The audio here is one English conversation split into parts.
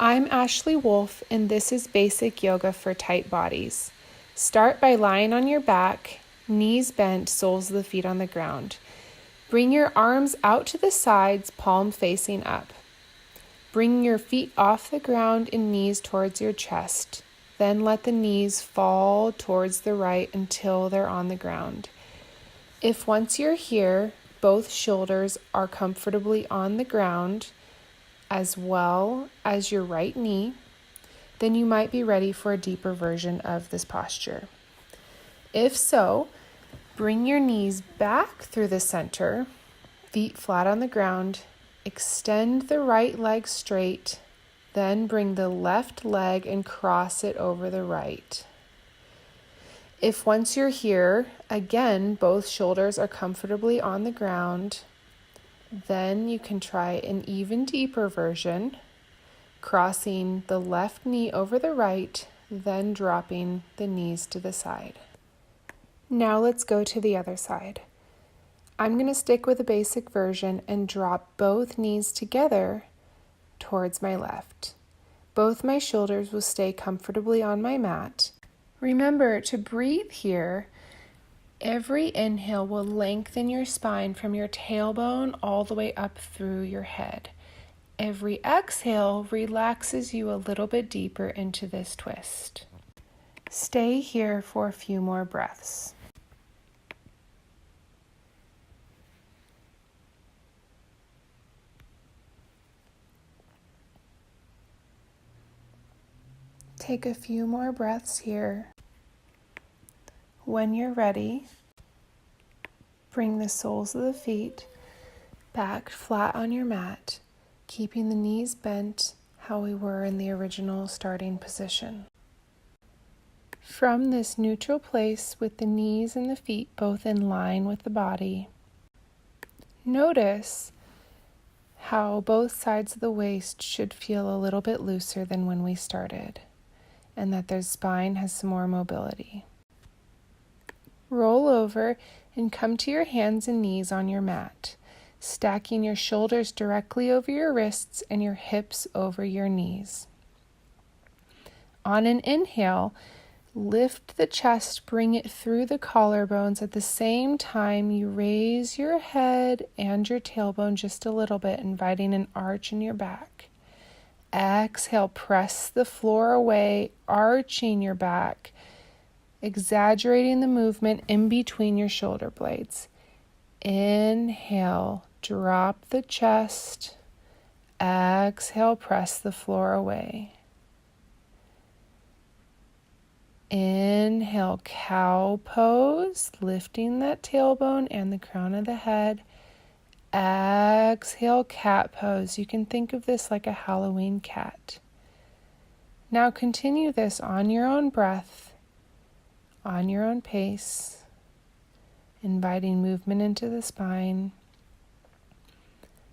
I'm Ashely Wolf, and this is Basic Yoga for Tight Bodies. Start by lying on your back, knees bent, soles of the feet on the ground. Bring your arms out to the sides, palm facing up. Bring your feet off the ground and knees towards your chest. Then let the knees fall towards the right until they're on the ground. If once you're here, both shoulders are comfortably on the ground, as well as your right knee, then you might be ready for a deeper version of this posture. If so, bring your knees back through the center, feet flat on the ground, extend the right leg straight, then bring the left leg and cross it over the right. If once you're here, again, both shoulders are comfortably on the ground, then you can try an even deeper version, crossing the left knee over the right, then dropping the knees to the side. Now let's go to the other side. I'm going to stick with the basic version and drop both knees together towards my left. Both my shoulders will stay comfortably on my mat. Remember to breathe here. Every inhale will lengthen your spine from your tailbone all the way up through your head. Every exhale relaxes you a little bit deeper into this twist. Stay here for a few more breaths. Take a few more breaths here. When you're ready, bring the soles of the feet back flat on your mat, keeping the knees bent how we were in the original starting position. From this neutral place with the knees and the feet both in line with the body, notice how both sides of the waist should feel a little bit looser than when we started, and that their spine has some more mobility. Roll over and come to your hands and knees on your mat, stacking your shoulders directly over your wrists and your hips over your knees. On an inhale, lift the chest, bring it through the collarbones. At the same time, you raise your head and your tailbone just a little bit, inviting an arch in your back. Exhale, press the floor away, arching your back, exaggerating the movement in between your shoulder blades. Inhale, drop the chest. Exhale, press the floor away. Inhale, cow pose, lifting that tailbone and the crown of the head. Exhale, cat pose. You can think of this like a Halloween cat. Now continue this on your own breath, on your own pace, inviting movement into the spine.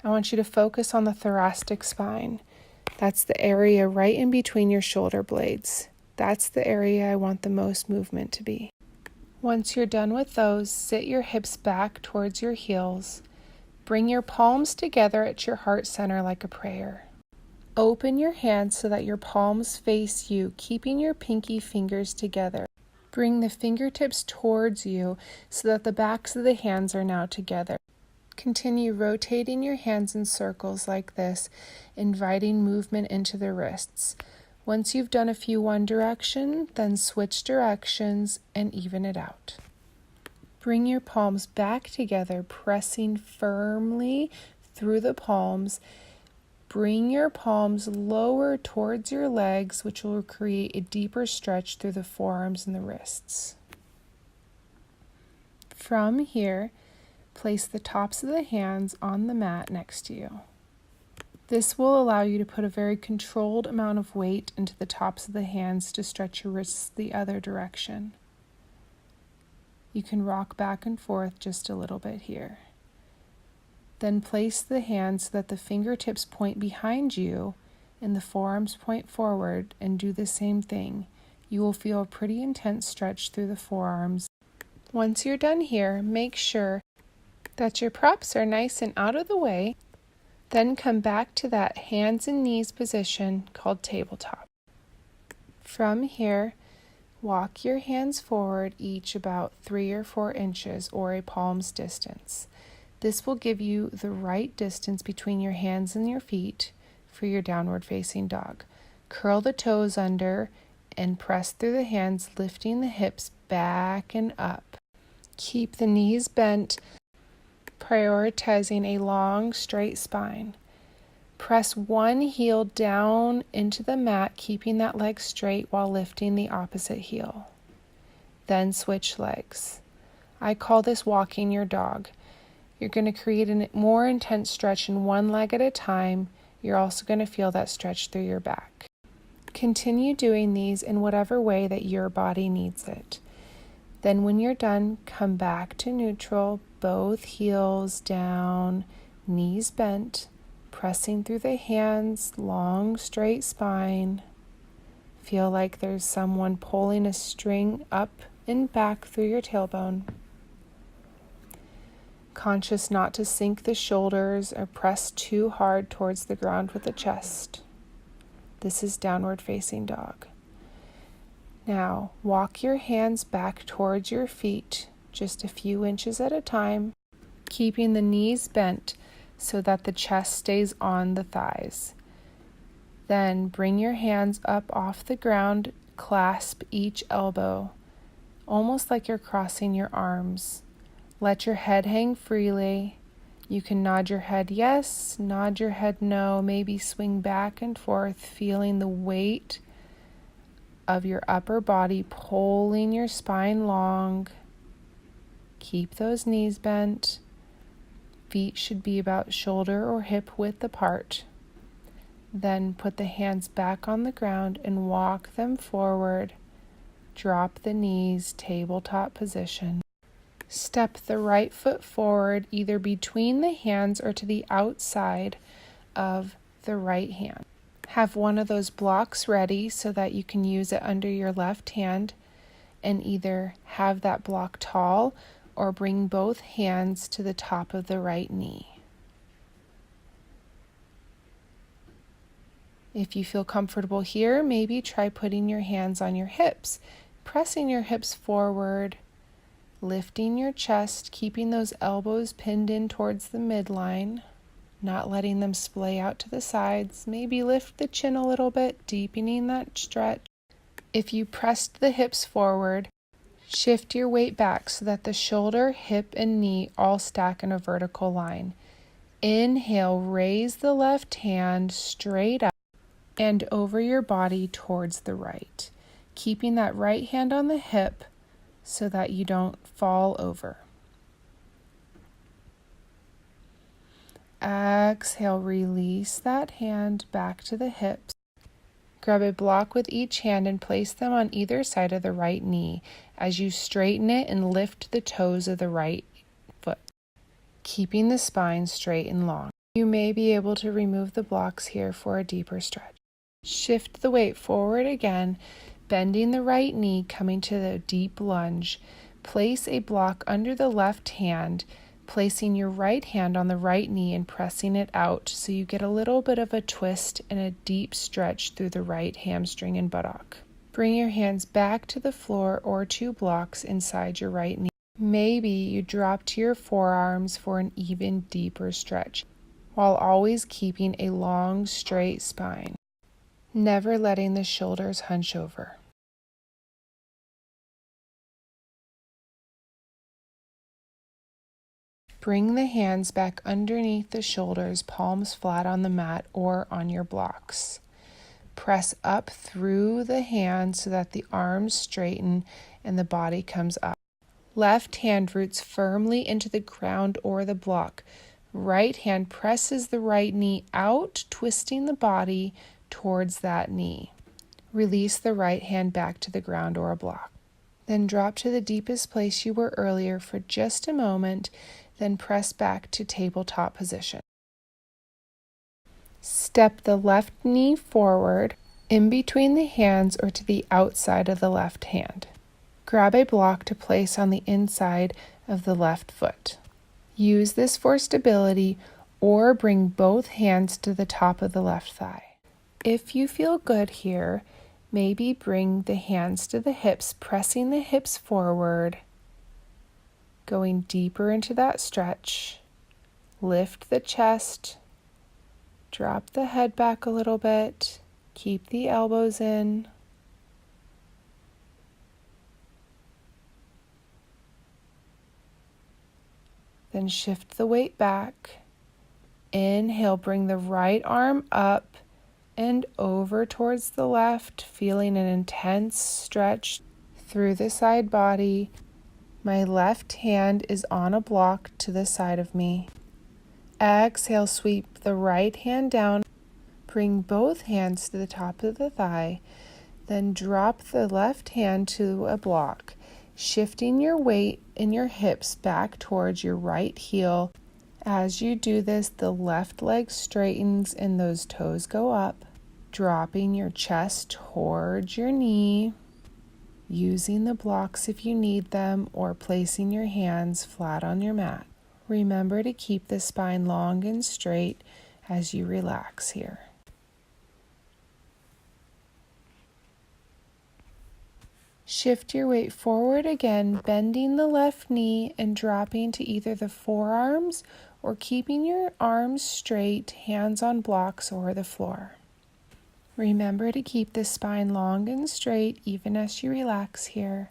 I want you to focus on the thoracic spine. That's the area right in between your shoulder blades. That's the area I want the most movement to be. Once you're done with those, sit your hips back towards your heels. Bring your palms together at your heart center like a prayer. Open your hands so that your palms face you, keeping your pinky fingers together. Bring the fingertips towards you so that the backs of the hands are now together. Continue rotating your hands in circles like this, inviting movement into the wrists. Once you've done a few one direction, then switch directions and even it out. Bring your palms back together, pressing firmly through the palms. Bring your palms lower towards your legs, which will create a deeper stretch through the forearms and the wrists. From here, place the tops of the hands on the mat next to you. This will allow you to put a very controlled amount of weight into the tops of the hands to stretch your wrists the other direction. You can rock back and forth just a little bit here. Then place the hands so that the fingertips point behind you and the forearms point forward, and do the same thing. You will feel a pretty intense stretch through the forearms. Once you're done here, make sure that your props are nice and out of the way, Then come back to that hands and knees position called tabletop. From here, walk your hands forward each about 3 or 4 inches or a palm's distance. This will give you the right distance between your hands and your feet for your downward facing dog. Curl the toes under and press through the hands, lifting the hips back and up. Keep the knees bent, prioritizing a long, straight spine. Press one heel down into the mat, keeping that leg straight while lifting the opposite heel. Then switch legs. I call this walking your dog. You're going to create a more intense stretch in one leg at a time. You're also going to feel that stretch through your back. Continue doing these in whatever way that your body needs it. Then when you're done, come back to neutral, both heels down, knees bent, pressing through the hands, long straight spine. Feel like there's someone pulling a string up and back through your tailbone. Conscious not to sink the shoulders or press too hard towards the ground with the chest. This is downward facing dog. Now, walk your hands back towards your feet, just a few inches at a time, keeping the knees bent so that the chest stays on the thighs. Then bring your hands up off the ground, clasp each elbow, almost like you're crossing your arms. Let your head hang freely. You can nod your head yes, nod your head no, maybe swing back and forth, feeling the weight of your upper body pulling your spine long. Keep those knees bent. Feet should be about shoulder or hip width apart. Then put the hands back on the ground and walk them forward. Drop the knees, tabletop position. Step the right foot forward, either between the hands or to the outside of the right hand. Have one of those blocks ready so that you can use it under your left hand and either have that block tall or bring both hands to the top of the right knee. If you feel comfortable here, maybe try putting your hands on your hips, pressing your hips forward, lifting your chest, keeping those elbows pinned in towards the midline, not letting them splay out to the sides. Maybe lift the chin a little bit, deepening that stretch. If you pressed the hips forward, shift your weight back so that the shoulder, hip, and knee all stack in a vertical line. Inhale, raise the left hand straight up and over your body towards the right, keeping that right hand on the hip so that you don't fall over. Exhale, release that hand back to the hips. Grab a block with each hand and place them on either side of the right knee as you straighten it and lift the toes of the right foot, keeping the spine straight and long. You may be able to remove the blocks here for a deeper stretch. Shift the weight forward again, bending the right knee, coming to the deep lunge. Place a block under the left hand, placing your right hand on the right knee and pressing it out so you get a little bit of a twist and a deep stretch through the right hamstring and buttock. Bring your hands back to the floor or 2 blocks inside your right knee. Maybe you drop to your forearms for an even deeper stretch, while always keeping a long, straight spine, never letting the shoulders hunch over. Bring the hands back underneath the shoulders, palms flat on the mat or on your blocks. Press up through the hands so that the arms straighten and the body comes up. Left hand roots firmly into the ground or the block. Right hand presses the right knee out, twisting the body towards that knee. Release the right hand back to the ground or a block. Then drop to the deepest place you were earlier for just a moment, then press back to tabletop position. Step the left knee forward, in between the hands or to the outside of the left hand. Grab a block to place on the inside of the left foot. Use this for stability or bring both hands to the top of the left thigh. If you feel good here, maybe bring the hands to the hips, pressing the hips forward, going deeper into that stretch. Lift the chest, drop the head back a little bit, keep the elbows in. Then shift the weight back. Inhale, bring the right arm up and over towards the left, feeling an intense stretch through the side body. My left hand is on a block to the side of me. Exhale, sweep the right hand down. Bring both hands to the top of the thigh. Then drop the left hand to a block, shifting your weight in your hips back towards your right heel. As you do this, the left leg straightens and those toes go up, dropping your chest towards your knee, using the blocks if you need them, or placing your hands flat on your mat. Remember to keep the spine long and straight as you relax here. Shift your weight forward again, bending the left knee and dropping to either the forearms or keeping your arms straight, hands on blocks or the floor. Remember to keep the spine long and straight even as you relax here.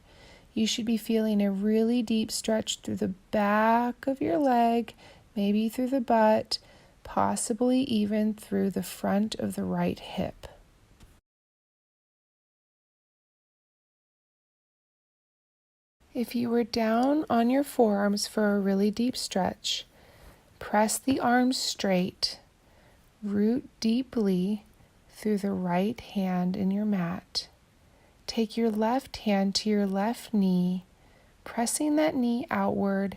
You should be feeling a really deep stretch through the back of your leg, maybe through the butt, possibly even through the front of the right hip. If you were down on your forearms for a really deep stretch, press the arms straight, root deeply through the right hand in your mat. Take your left hand to your left knee, pressing that knee outward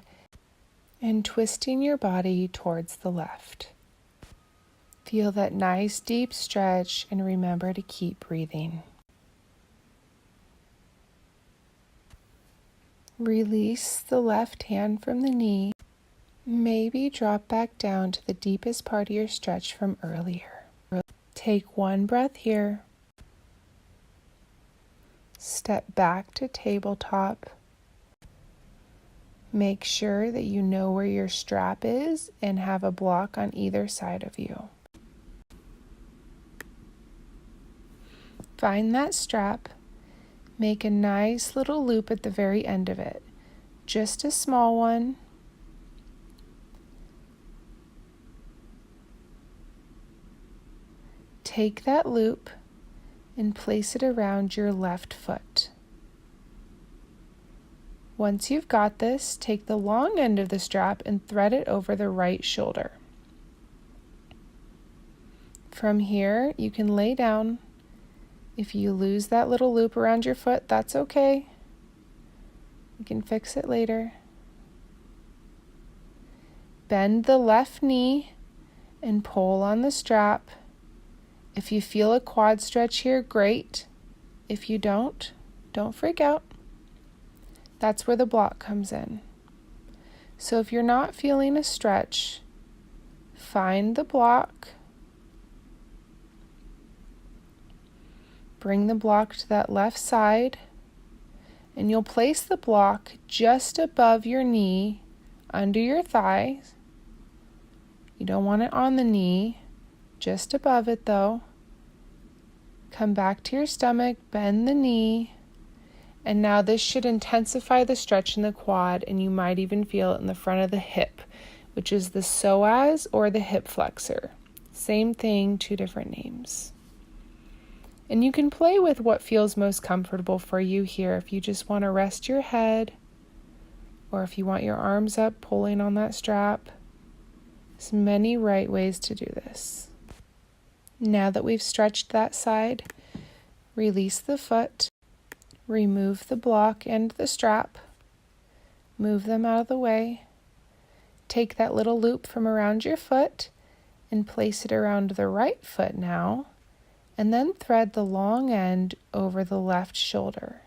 and twisting your body towards the left. Feel that nice deep stretch and remember to keep breathing. Release the left hand from the knee. Maybe drop back down to the deepest part of your stretch from earlier. Take one breath here. Step back to tabletop. Make sure that you know where your strap is and have a block on either side of you. Find that strap. Make a nice little loop at the very end of it. Just a small one. Take that loop and place it around your left foot. Once you've got this, take the long end of the strap and thread it over the right shoulder. From here, you can lay down. If you lose that little loop around your foot, that's okay. You can fix it later. Bend the left knee and pull on the strap. If you feel a quad stretch here, great. If you don't freak out. That's where the block comes in. So if you're not feeling a stretch, find the block. Bring the block to that left side, and you'll place the block just above your knee, under your thigh. You don't want it on the knee, just above it though. Come back to your stomach, bend the knee, and now this should intensify the stretch in the quad, and you might even feel it in the front of the hip, which is the psoas or the hip flexor. Same thing, two different names. And you can play with what feels most comfortable for you here. If you just want to rest your head, or if you want your arms up pulling on that strap. There's many right ways to do this. Now that we've stretched that side, release the foot, remove the block and the strap, move them out of the way. Take that little loop from around your foot and place it around the right foot now, and then thread the long end over the left shoulder.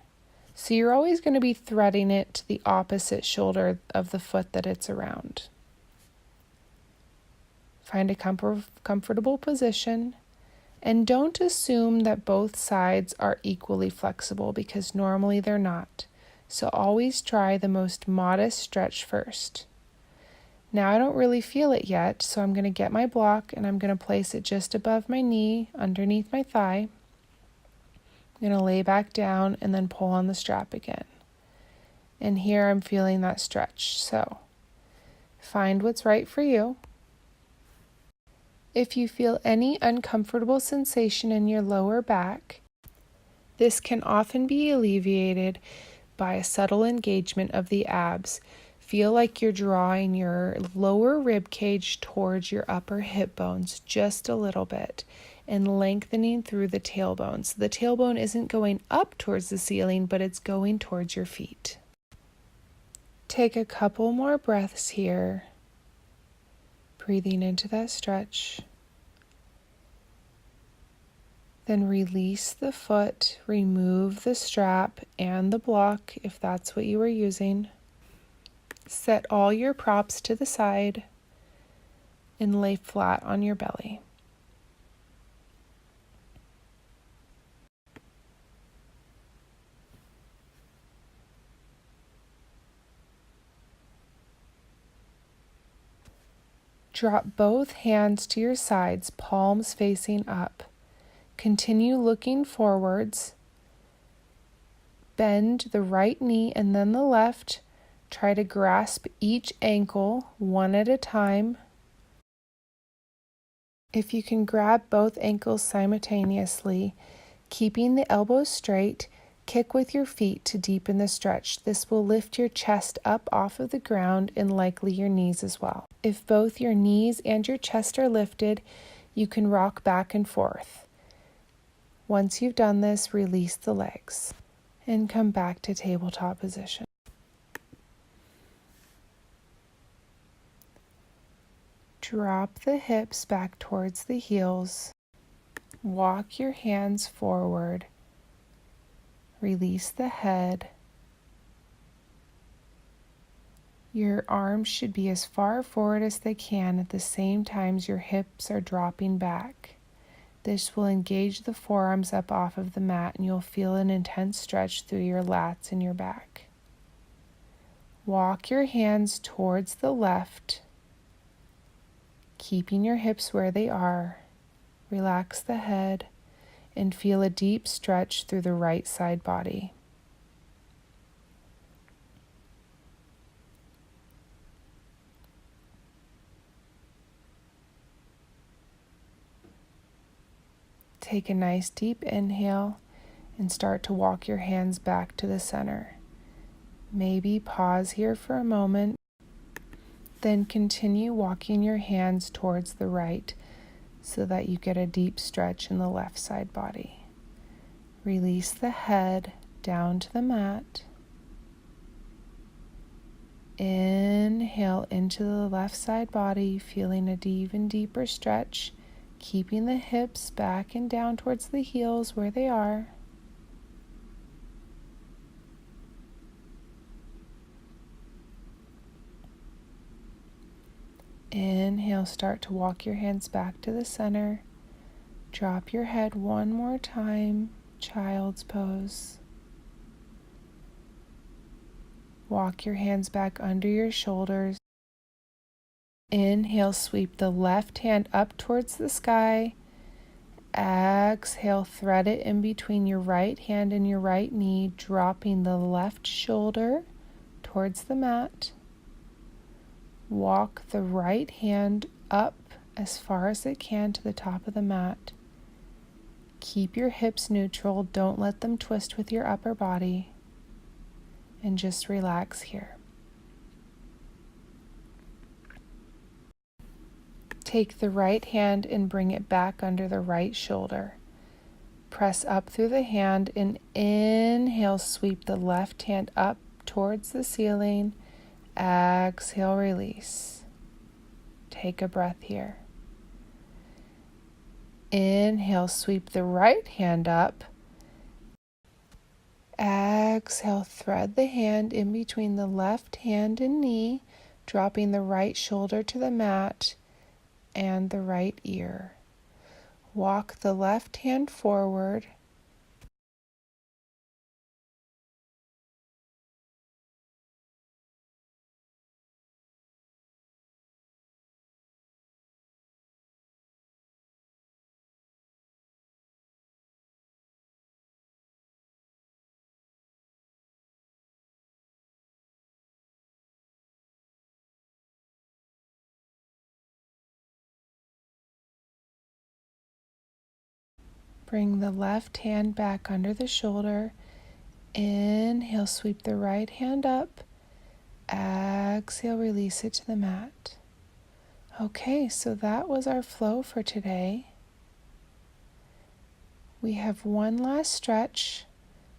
So you're always going to be threading it to the opposite shoulder of the foot that it's around. Find a comfortable position, and don't assume that both sides are equally flexible because normally they're not. So always try the most modest stretch first. Now I don't really feel it yet, so I'm going to get my block and I'm going to place it just above my knee, underneath my thigh. I'm going to lay back down and then pull on the strap again. And here I'm feeling that stretch. So find what's right for you. If you feel any uncomfortable sensation in your lower back, this can often be alleviated by a subtle engagement of the abs. Feel like you're drawing your lower rib cage towards your upper hip bones just a little bit and lengthening through the tailbone. So the tailbone isn't going up towards the ceiling, but it's going towards your feet. Take a couple more breaths here, breathing into that stretch. Then release the foot, remove the strap and the block if that's what you were using. Set all your props to the side and lay flat on your belly. Drop both hands to your sides, palms facing up. Continue looking forwards. Bend the right knee and then the left. Try to grasp each ankle one at a time. If you can grab both ankles simultaneously, keeping the elbows straight, kick with your feet to deepen the stretch. This will lift your chest up off of the ground and likely your knees as well. If both your knees and your chest are lifted, you can rock back and forth. Once you've done this, release the legs and come back to tabletop position. Drop the hips back towards the heels. Walk your hands forward. Release the head. Your arms should be as far forward as they can at the same time as your hips are dropping back. This will engage the forearms up off of the mat and you'll feel an intense stretch through your lats and your back. Walk your hands towards the left, keeping your hips where they are. Relax the head and feel a deep stretch through the right side body. Take a nice deep inhale and start to walk your hands back to the center. Maybe pause here for a moment, then continue walking your hands towards the right so that you get a deep stretch in the left side body. Release the head down to the mat. Inhale into the left side body, feeling an even deeper stretch. Keeping the hips back and down towards the heels where they are. Inhale, start to walk your hands back to the center. Drop your head one more time, child's pose. Walk your hands back under your shoulders. Inhale, sweep the left hand up towards the sky. Exhale, thread it in between your right hand and your right knee, dropping the left shoulder towards the mat. Walk the right hand up as far as it can to the top of the mat. Keep your hips neutral, don't let them twist with your upper body, and just relax here. Take the right hand and bring it back under the right shoulder. Press up through the hand and inhale, sweep the left hand up towards the ceiling. Exhale, release. Take a breath here. Inhale, sweep the right hand up. Exhale, thread the hand in between the left hand and knee, dropping the right shoulder to the mat. and the right ear. Walk the left hand forward. Bring the left hand back under the shoulder. Inhale, sweep the right hand up. Exhale, release it to the mat. Okay, so that was our flow for today. We have one last stretch.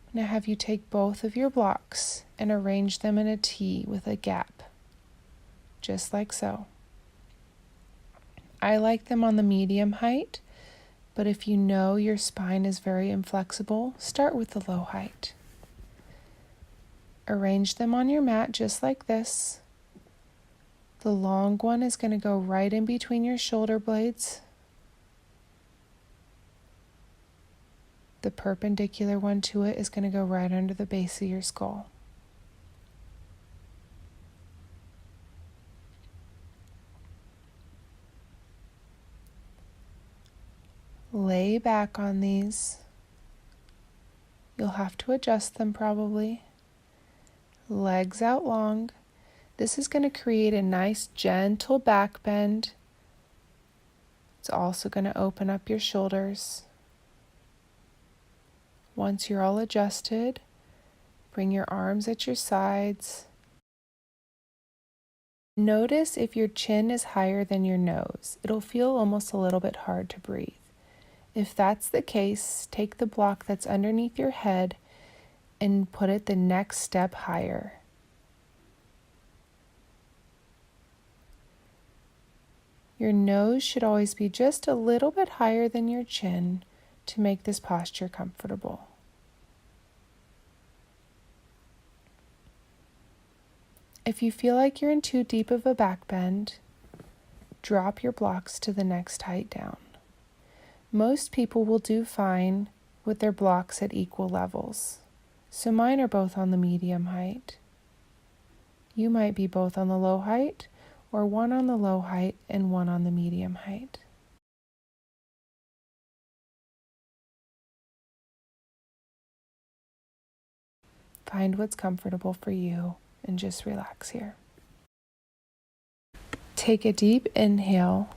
I'm going to have you take both of your blocks and arrange them in a T with a gap, just like so. I like them on the medium height, but if you know your spine is very inflexible, start with the low height. Arrange them on your mat just like this. The long one is going to go right in between your shoulder blades. The perpendicular one to it is going to go right under the base of your skull. Lay back on these. You'll have to adjust them probably. Legs out long. This is going to create a nice gentle back bend. It's also going to open up your shoulders. Once you're all adjusted, bring your arms at your sides. Notice if your chin is higher than your nose. It'll feel almost a little bit hard to breathe. If that's the case, take the block that's underneath your head and put it the next step higher. Your nose should always be just a little bit higher than your chin to make this posture comfortable. If you feel like you're in too deep of a back bend, drop your blocks to the next height down. Most people will do fine with their blocks at equal levels. So mine are both on the medium height. You might be both on the low height, or one on the low height and one on the medium height. Find what's comfortable for you and just relax here. Take a deep inhale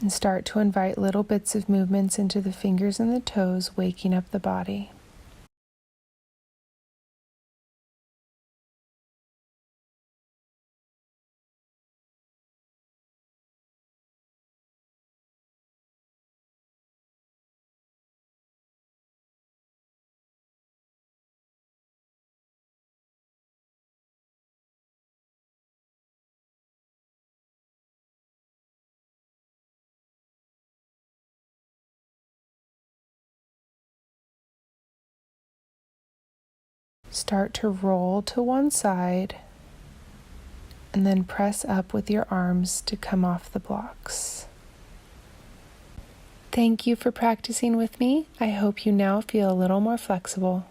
and start to invite little bits of movements into the fingers and the toes, waking up the body. Start to roll to one side and then press up with your arms to come off the blocks. Thank you for practicing with me. I hope you now feel a little more flexible.